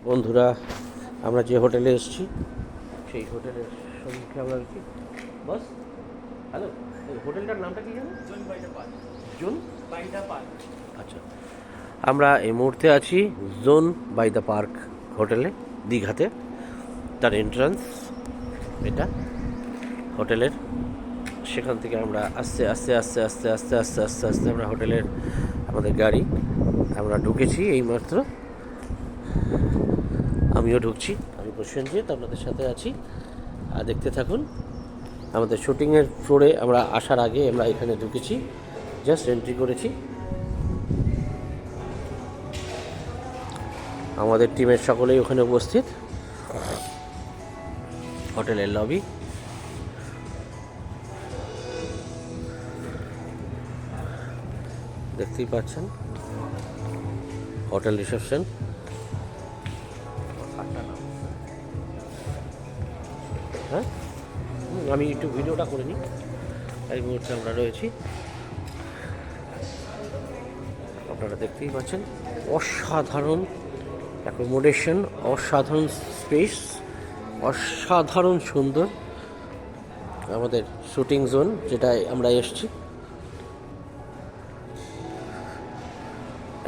বন্ধুরা, আমরা যে হোটেলে এসেছি সেই হোটেলের সম্মুখে আমরা কি বস হ্যালো, এই হোটেলটার নামটা কি জানো? Zone by the Park. Zone by the Park. আচ্ছা, আমরা এই মুহূর্তে আছি জোন বাই দ্য পার্ক হোটেলে, দীঘাতে। তার এন্ট্রান্স এটা হোটেলের। সেখান থেকে আমরা আস্তে আস্তে আস্তে আস্তে আস্তে আস্তে আস্তে আস্তে আমরা হোটেলের আমাদের গাড়ি আমরা ঢুকেছি এইমাত্র। আমিও ঢুকছি, আমি প্রসেনজিৎ আপনাদের সাথে আছি। আর দেখতে থাকুন, আমাদের শুটিংয়ের ফ্লোরে আমরা আসার আগে আমরা এখানে ঢুকেছি, জাস্ট এন্ট্রি করেছি। আমাদের টিমের সকলেই ওখানে উপস্থিত। হোটেলের লবি, দেখতেই পাচ্ছেন, হোটেল রিসেপশন। হ্যাঁ, আমি একটু ভিডিওটা করে নিই। এই মুহূর্তে আমরা রয়েছি, আপনারা দেখতেই পাচ্ছেন, অসাধারণ অ্যাকোমোডেশন, অসাধারণ স্পেস, অসাধারণ সুন্দর আমাদের শুটিং জোন যেটায় আমরা এসেছি।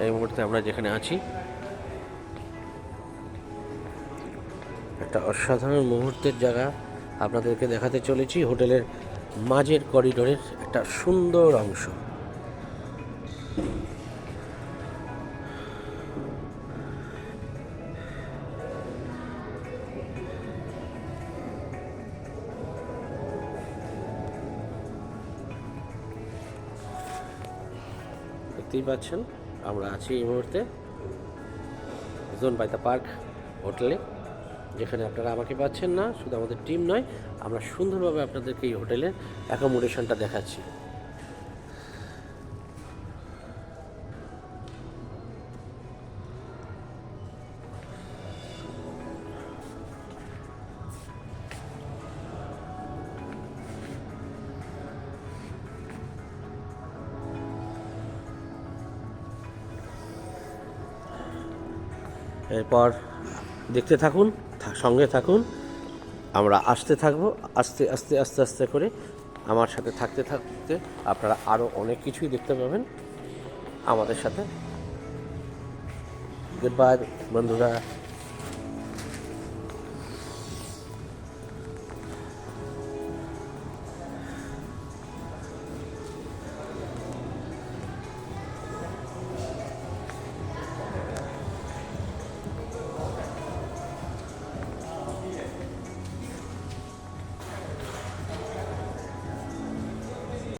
এই মুহূর্তে আমরা যেখানে আছি, একটা অসাধারণ মুহূর্তের জায়গা আপনাদেরকে দেখাতে চলেছি। হোটেলের মাঝের করিডোরের একটা সুন্দর অংশ। দেখতেই পাচ্ছেন, আমরা আছি এই মুহূর্তে জোন বাই দ্য পার্ক হোটেলে, যেখানে আপনারা আমাকে পাচ্ছেন না, শুধু আমাদের টিম নয়, আমরা সুন্দরভাবে আপনাদেরকে এই হোটেলের অ্যাকোমোডেশনটা দেখাচ্ছি। এরপর দেখতে থাকুন, সঙ্গে থাকুন, আমরা আসতে থাকবো আস্তে আস্তে আস্তে আস্তে করে। আমার সাথে থাকতে থাকতে আপনারা আরও অনেক কিছুই দেখতে পাবেন আমাদের সাথে। গুড বাই বন্ধুরা।